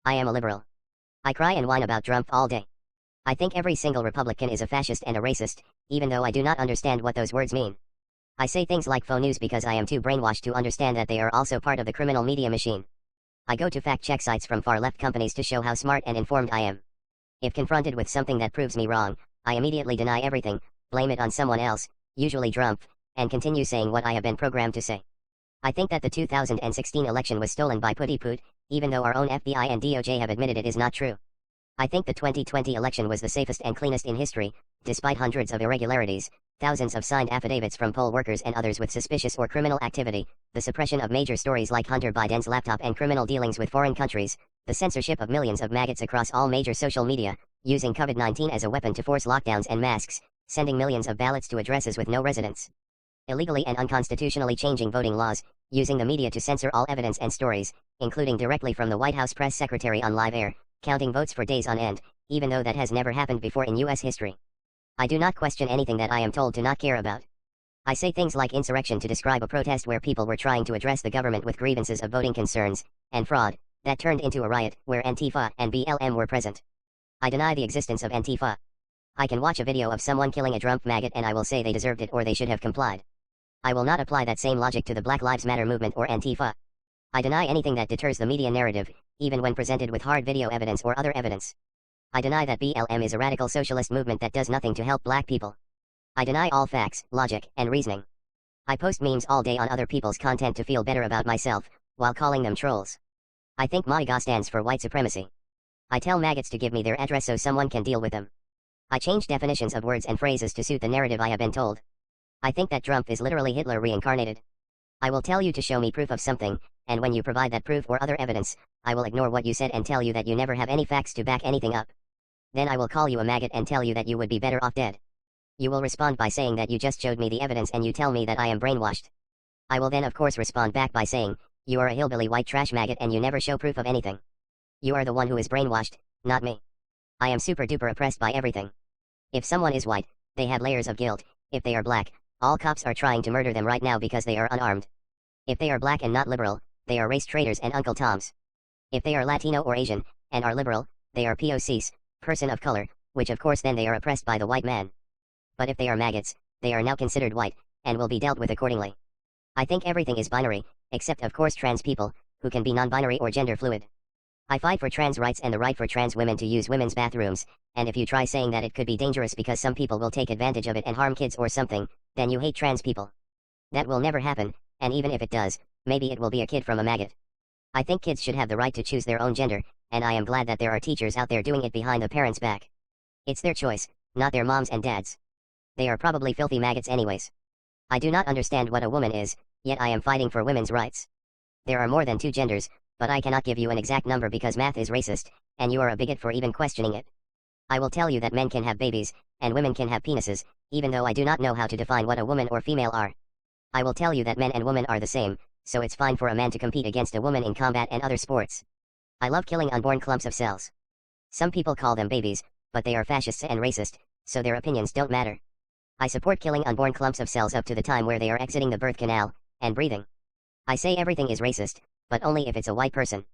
I am a liberal. I cry and whine about Drumpf all day. I think every single Republican is a fascist and a racist, even though I do not understand what those words mean. I say things like faux news because I am too brainwashed to understand that they are also part of the criminal media machine. I go to fact-check sites from far-left companies to show how smart and informed I am. If confronted with something that proves me wrong, I immediately deny everything, blame it on someone else, usually Drumpf, and continue saying what I have been programmed to say. I think that the 2016 election was stolen by Put, even though our own FBI and DOJ have admitted it is not true. I think the 2020 election was the safest and cleanest in history, despite hundreds of irregularities, thousands of signed affidavits from poll workers and others with suspicious or criminal activity, the suppression of major stories like Hunter Biden's laptop and criminal dealings with foreign countries, the censorship of millions of maggots across all major social media, using COVID-19 as a weapon to force lockdowns and masks, sending millions of ballots to addresses with no residents, illegally and unconstitutionally changing voting laws, using the media to censor all evidence and stories, including directly from the White House press secretary on live air, counting votes for days on end, even though that has never happened before in U.S. history. I do not question anything that I am told to not care about. I say things like insurrection to describe a protest where people were trying to address the government with grievances of voting concerns, and fraud, that turned into a riot, where Antifa and BLM were present. I deny the existence of Antifa. I can watch a video of someone killing a Drumpf MAGat and I will say they deserved it or they should have complied. I will not apply that same logic to the BlackLivesMatter movement or Antifa. I deny anything that deters the media narrative, even when presented with hard video evidence or other evidence. I deny that BLM is a radical socialist movement that does nothing to help black people. I deny all facts, logic, and reasoning. I post memes all day on other people's content to feel better about myself, while calling them trolls. I think MAGA stands for white supremacy. I tell maggots to give me their address so someone can deal with them. I change definitions of words and phrases to suit the narrative I have been told. I think that Drumpf is literally Hitler reincarnated. I will tell you to show me proof of something, and when you provide that proof or other evidence, I will ignore what you said and tell you that you never have any facts to back anything up. Then I will call you a maggot and tell you that you would be better off dead. You will respond by saying that you just showed me the evidence and you tell me that I am brainwashed. I will then of course respond back by saying, you are a hillbilly white trash maggot and you never show proof of anything. You are the one who is brainwashed, not me. I am super duper oppressed by everything. If someone is white, they have layers of guilt. If they are black, all cops are trying to murder them right now because they are unarmed. If they are black and not liberal, they are race traitors and Uncle Toms. If they are Latino or Asian, and are liberal, they are POCs, person of color, which of course then they are oppressed by the white man. But if they are maggots, they are now considered white, and will be dealt with accordingly. I think everything is binary, except of course trans people, who can be non-binary or gender fluid. I fight for trans rights and the right for trans women to use women's bathrooms, and if you try saying that it could be dangerous because some people will take advantage of it and harm kids or something, then you hate trans people. That will never happen, and even if it does, maybe it will be a kid from a maggot. I think kids should have the right to choose their own gender, and I am glad that there are teachers out there doing it behind the parents' back. It's their choice, not their moms and dads. They are probably filthy maggots anyways. I do not understand what a woman is, yet I am fighting for women's rights. There are more than 2 genders, but I cannot give you an exact number because math is racist, and you are a bigot for even questioning it. I will tell you that men can have babies, and women can have penises, even though I do not know how to define what a woman or female are. I will tell you that men and women are the same, so it's fine for a man to compete against a woman in combat and other sports. I love killing unborn clumps of cells. Some people call them babies, but they are fascists and racist, so their opinions don't matter. I support killing unborn clumps of cells up to the time where they are exiting the birth canal, and breathing. I say everything is racist, but only if it's a white person.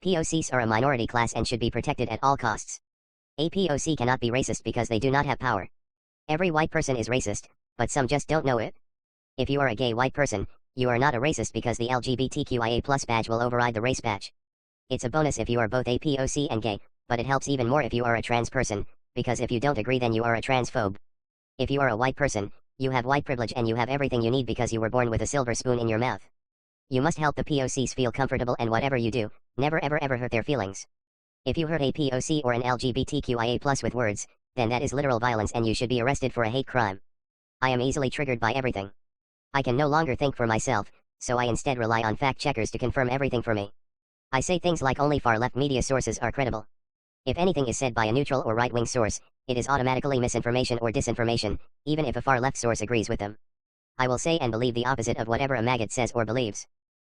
POCs are a minority class and should be protected at all costs. A POC cannot be racist because they do not have power. Every white person is racist, but some just don't know it. If you are a gay white person, you are not a racist because the LGBTQIA+ badge will override the race badge. It's a bonus if you are both a POC and gay, but it helps even more if you are a trans person, because if you don't agree then you are a transphobe. If you are a white person, you have white privilege and you have everything you need because you were born with a silver spoon in your mouth. You must help the POCs feel comfortable and whatever you do, never ever ever hurt their feelings. If you hurt a POC or an LGBTQIA+ with words, then that is literal violence and you should be arrested for a hate crime. I am easily triggered by everything. I can no longer think for myself, so I instead rely on fact-checkers to confirm everything for me. I say things like only far-left media sources are credible. If anything is said by a neutral or right-wing source, it is automatically misinformation or disinformation, even if a far-left source agrees with them. I will say and believe the opposite of whatever a maggot says or believes.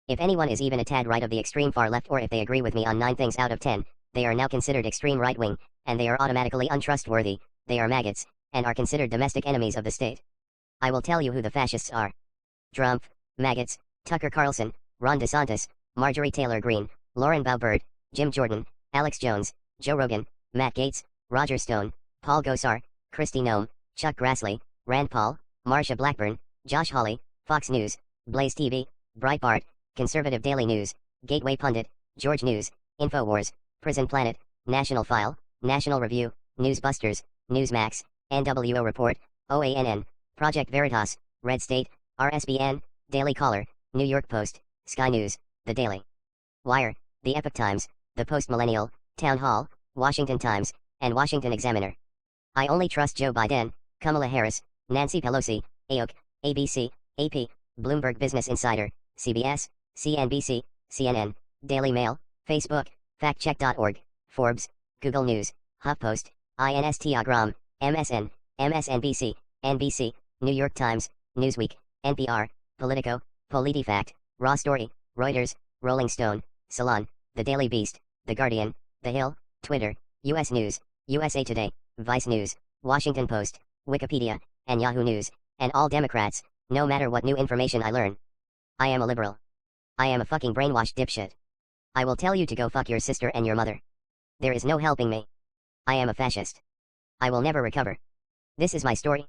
If anyone is even a tad right of the extreme far-left or if they agree with me on 9 things out of 10, they are now considered extreme right-wing, and they are automatically untrustworthy, they are maggots, and are considered domestic enemies of the state. I will tell you who the fascists are. Drumpf, maggots, Tucker Carlson, Ron DeSantis, Marjorie Taylor Greene, Lauren Boebert, Jim Jordan, Alex Jones, Joe Rogan, Matt Gaetz, Roger Stone, Paul Gosar, Kristi Noem, Chuck Grassley, Rand Paul, Marsha Blackburn, Josh Hawley, Fox News, Blaze TV, Breitbart, Conservative Daily News, Gateway Pundit, George News, InfoWars, Prison Planet, National File, National Review, Newsbusters, Newsmax, NWO Report, OANN, Project Veritas, Red State, RSBN, Daily Caller, New York Post, Sky News, The Daily Wire, The Epoch Times, The Post Millennial, Town Hall, Washington Times, and Washington Examiner. I only trust Joe Biden, Kamala Harris, Nancy Pelosi, AOC, ABC, AP, Bloomberg Business Insider, CBS, CNBC, CNN, Daily Mail, Facebook, factcheck.org, Forbes, Google News, HuffPost, Instagram, MSN, MSNBC, NBC, New York Times, Newsweek, NPR, Politico, PolitiFact, Raw Story, Reuters, Rolling Stone, Salon, The Daily Beast, The Guardian, The Hill, Twitter, US News, USA Today, Vice News, Washington Post, Wikipedia, and Yahoo News, and all Democrats, no matter what new information I learn. I am a liberal. I am a fucking brainwashed dipshit. I will tell you to go fuck your sister and your mother. There is no helping me. I am a fascist. I will never recover. This is my story.